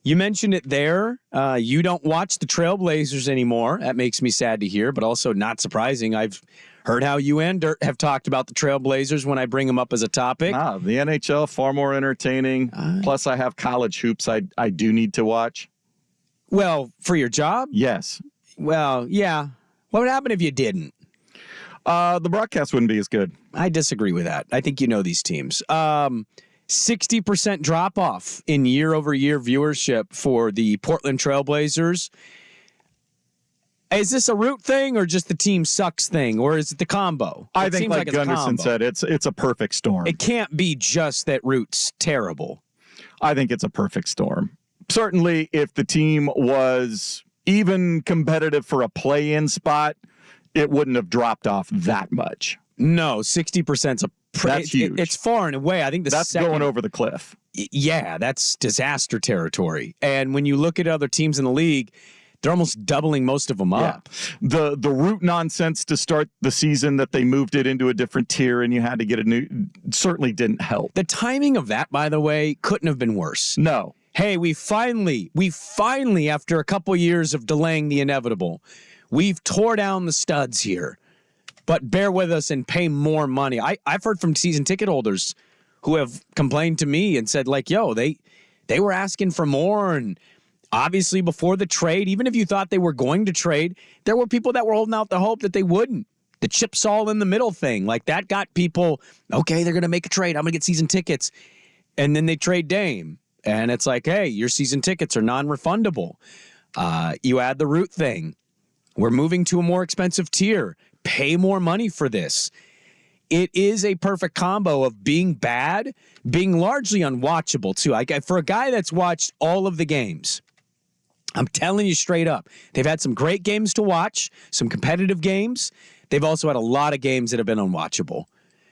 You mentioned it there. You don't watch the Trailblazers anymore. That makes me sad to hear, but also not surprising. I've heard how you and Dirt have talked about the Trailblazers when I bring them up as a topic. The NHL, far more entertaining. Plus, I have college hoops I do need to watch. Well, for your job? Yes. Well, yeah. What would happen if you didn't? The broadcast wouldn't be as good. I disagree with that. I think you know these teams. 60% drop-off in year-over-year viewership for the Portland Trailblazers. Is this a root thing or just the team sucks thing, or is it the combo? I think, like Gunderson said, it's a perfect storm. It can't be just that root's terrible. I think it's a perfect storm. Certainly, if the team was even competitive for a play-in spot, it wouldn't have dropped off that much. No, 60%'s that's huge. It's far and away. I think that's going over the cliff. Yeah, that's disaster territory. And when you look at other teams in the league, they're almost doubling most of them up. The root nonsense to start the season that they moved it into a different tier and you had to get a new certainly didn't help. The timing of that, by the way, couldn't have been worse. No. Hey, we finally, after a couple years of delaying the inevitable, we've tore down the studs here. But bear with us and pay more money. I've heard from season ticket holders who have complained to me and said, like, yo, they were asking for more. And obviously before the trade, even if you thought they were going to trade, there were people that were holding out the hope that they wouldn't. The chips all in the middle thing. Like, that got people, okay, they're going to make a trade. I'm going to get season tickets. And then they trade Dame. And it's like, hey, your season tickets are non-refundable. You add the root thing. We're moving to a more expensive tier. Pay more money for this. It is a perfect combo of being bad, being largely unwatchable, too. For a guy that's watched all of the games, I'm telling you straight up, they've had some great games to watch, some competitive games. They've also had a lot of games that have been unwatchable.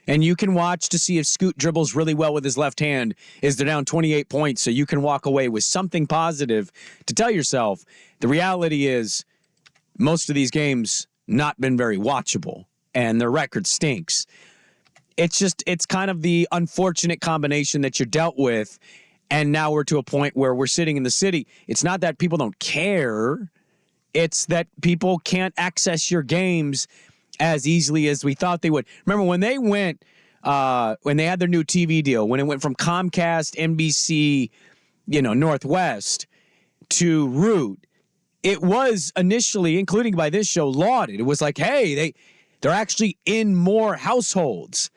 And you can watch to see if Scoot dribbles really well with his left hand. Is they're down 28 points, so you can walk away with something positive to tell yourself. The reality is most of these games not been very watchable, and their record stinks. It's kind of the unfortunate combination that you're dealt with, and now we're to a point where we're sitting in the city. It's not that people don't care. It's that people can't access your games as easily as we thought they would. Remember when they went, when they had their new TV deal, when it went from Comcast, NBC, Northwest to Root, it was initially, including by this show, lauded. It was like, hey, they're actually in more households.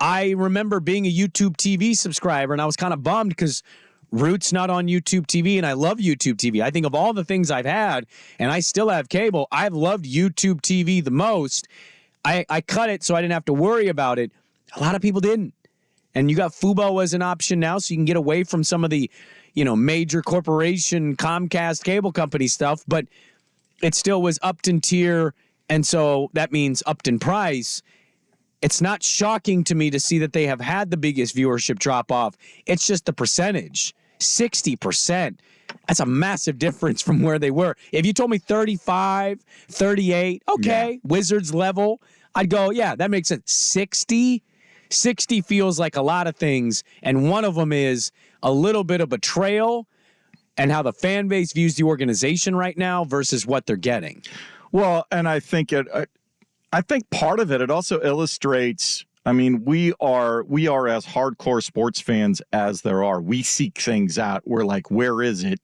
I remember being a YouTube TV subscriber, and I was kind of bummed because Root's not on YouTube TV, and I love YouTube TV. I think of all the things I've had, and I still have cable, I've loved YouTube TV the most. I cut it so I didn't have to worry about it. A lot of people didn't. And you got Fubo as an option now, so you can get away from some of the major corporation Comcast cable company stuff, but it still was Upton tier, and so that means Upton price. It's not shocking to me to see that they have had the biggest viewership drop-off. It's just the percentage. 60%. That's a massive difference from where they were. If you told me 35, 38, okay, yeah. Wizards level, I'd go, yeah, that makes sense. 60 feels like a lot of things, and one of them is a little bit of betrayal and how the fan base views the organization right now versus what they're getting. Well, and I think part of it also illustrates, I mean, we are as hardcore sports fans as there are. We seek things out. We're like, where is it?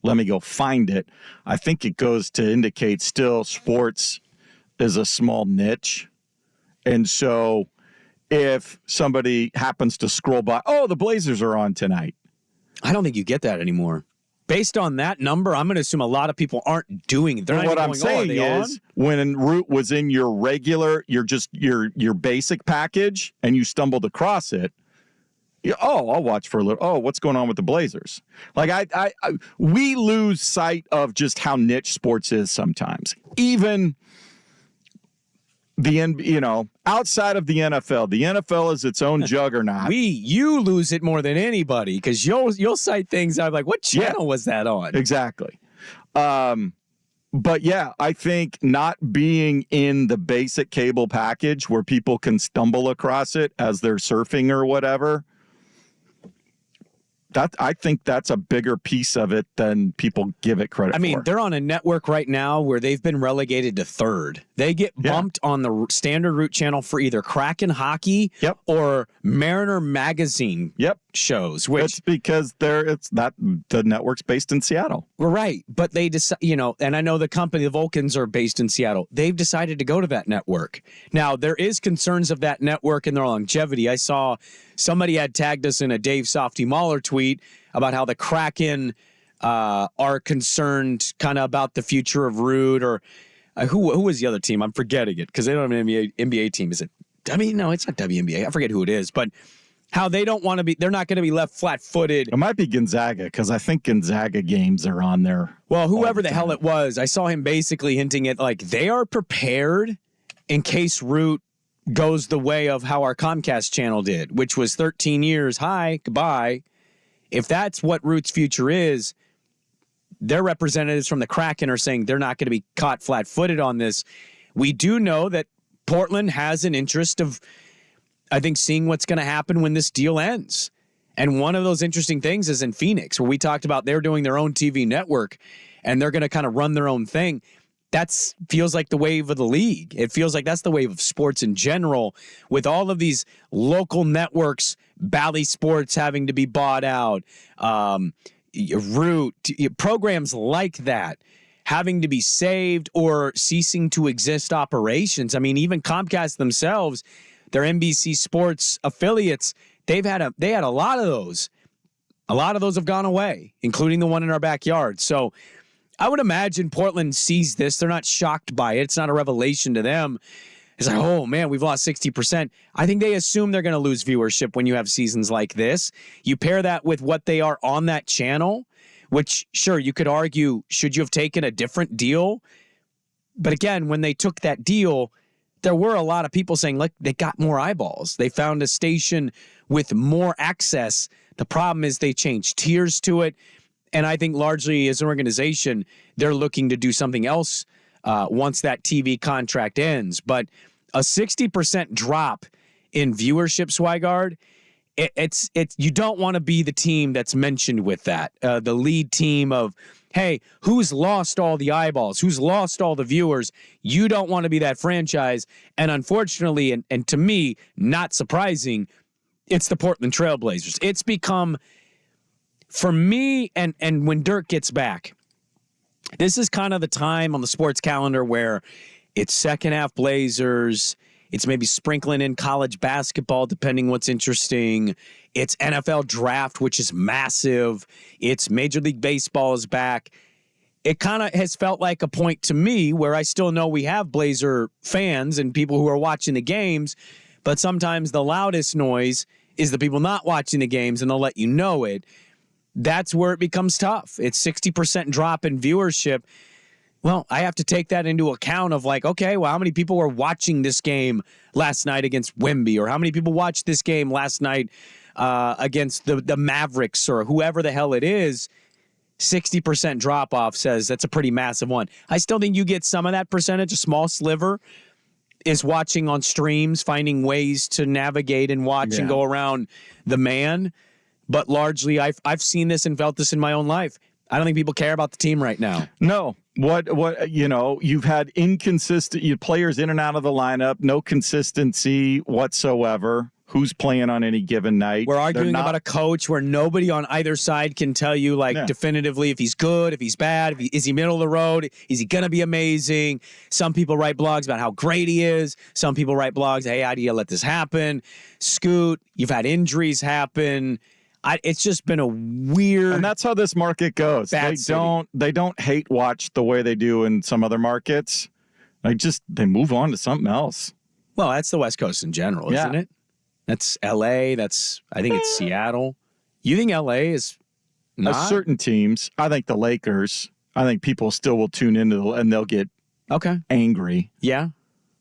Let me go find it. I think it goes to indicate still sports is a small niche. And so if somebody happens to scroll by, oh, the Blazers are on tonight. I don't think you get that anymore. Based on that number, I'm going to assume a lot of people aren't doing it. What I'm saying is, when Root was in your regular, your basic package, and you stumbled across it, I'll watch for a little. Oh, what's going on with the Blazers? Like we lose sight of just how niche sports is sometimes. Even outside of the NFL is its own juggernaut. You lose it more than anybody because you'll cite things I'm like, what channel was that on? Exactly. But yeah, I think not being in the basic cable package where people can stumble across it as they're surfing or whatever, I think that's a bigger piece of it than people give it credit for. I mean, they're on a network right now where they've been relegated to third. They get bumped on the standard route channel for either Kraken Hockey or Mariner Magazine shows. Which it's because the network's based in Seattle. We're right, but they decide, and I know the company, the Vulcans, are based in Seattle. They've decided to go to that network. Now, there is concerns of that network and their longevity. I saw somebody had tagged us in a Dave Softy Mahler tweet about how the Kraken are concerned kind of about the future of Root, or who was the other team? I'm forgetting it because they don't have an NBA team. Is it No, it's not WNBA. I forget who it is, but how they don't want to be, they're not going to be left flat-footed. It might be Gonzaga, because I think Gonzaga games are on there. Well, whoever the hell it was, I saw him basically hinting at, like, they are prepared in case Root goes the way of how our Comcast channel did, which was 13 years. Hi, goodbye. If that's what Root's future is, their representatives from the Kraken are saying they're not going to be caught flat-footed on this. We do know that Portland has an interest of, I think, seeing what's going to happen when this deal ends. And one of those interesting things is in Phoenix, where we talked about they're doing their own TV network and they're going to kind of run their own thing. That feels like the wave of the league. It feels like that's the wave of sports in general, with all of these local networks, Bally Sports having to be bought out, Root, programs like that having to be saved or ceasing to exist operations. I mean, even Comcast themselves, their NBC Sports affiliates, they had a lot of those. A lot of those have gone away, including the one in our backyard. So I would imagine Portland sees this. They're not shocked by it. It's not a revelation to them. It's like, oh, man, we've lost 60%. I think they assume they're going to lose viewership when you have seasons like this. You pair that with what they are on that channel, which, sure, you could argue, should you have taken a different deal? But again, when they took that deal, there were a lot of people saying, look, they got more eyeballs. They found a station with more access. The problem is they changed tiers to it. And I think largely as an organization, they're looking to do something else once that TV contract ends. But a 60% drop in viewership, Swigard, it's you don't want to be the team that's mentioned with that. The lead team of, hey, who's lost all the eyeballs? Who's lost all the viewers? You don't want to be that franchise. And unfortunately, and to me, not surprising, it's the Portland Trailblazers. It's become, for me, and when Dirk gets back, this is kind of the time on the sports calendar where it's second half Blazers. It's maybe sprinkling in college basketball, depending what's interesting. It's NFL draft, which is massive. It's Major League Baseball is back. It kind of has felt like a point to me where I still know we have Blazer fans and people who are watching the games, but sometimes the loudest noise is the people not watching the games, and they'll let you know it. That's where it becomes tough. It's 60% drop in viewership. Well, I have to take that into account of like, okay, well, how many people were watching this game last night against Wemby, or how many people watched this game last night against the Mavericks or whoever the hell it is. 60% drop off says that's a pretty massive one. I still think you get some of that percentage, a small sliver is watching on streams, finding ways to navigate and watch and go around the man. But largely, I've seen this and felt this in my own life. I don't think people care about the team right now. No. You've had inconsistent players in and out of the lineup, no consistency whatsoever. Who's playing on any given night? We're arguing about a coach where nobody on either side can tell you definitively if he's good, if he's bad, is he middle of the road, is he going to be amazing? Some people write blogs about how great he is. Some people write blogs, hey, how do you let this happen? Scoot, you've had injuries happen. It's just been a weird, and that's how this market goes. They don't hate watch the way they do in some other markets. They move on to something else. Well, that's the West Coast in general, isn't it? That's LA. I think it's Seattle. You think LA is not? Certain teams. I think the Lakers. I think people still will tune into and they'll get angry. Yeah.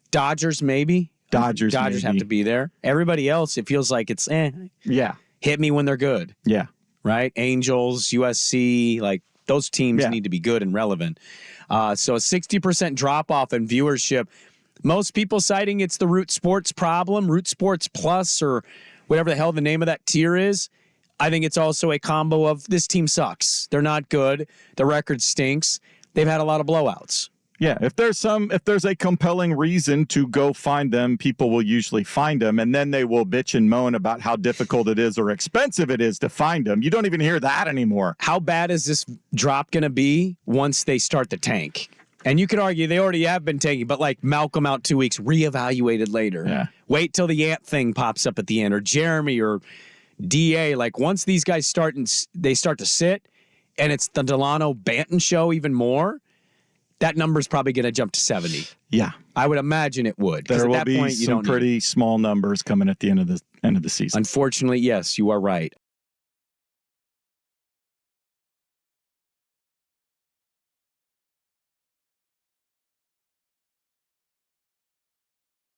Dodgers maybe. Dodgers have to be there. Everybody else, it feels like it's Yeah. Hit me when they're good. Yeah. Right? Angels, USC, like those teams need to be good and relevant. So a 60% drop off in viewership. Most people citing it's the Root Sports problem, Root Sports Plus, or whatever the hell the name of that tier is. I think it's also a combo of this team sucks. They're not good. The record stinks. They've had a lot of blowouts. Yeah, if there's a compelling reason to go find them, people will usually find them, and then they will bitch and moan about how difficult it is or expensive it is to find them. You don't even hear that anymore. How bad is this drop going to be once they start the tank? And you could argue they already have been tanking, but like Malcolm out 2 weeks, reevaluated later. Yeah. Wait till the Ant thing pops up at the end, or Jeremy or DA. Like once these guys start to sit, and it's the Delano Banton show even more. That number's probably going to jump to 70. Yeah, I would imagine it would. There will at that be point, you some don't pretty small numbers coming at the end of the season. Unfortunately, yes, you are right.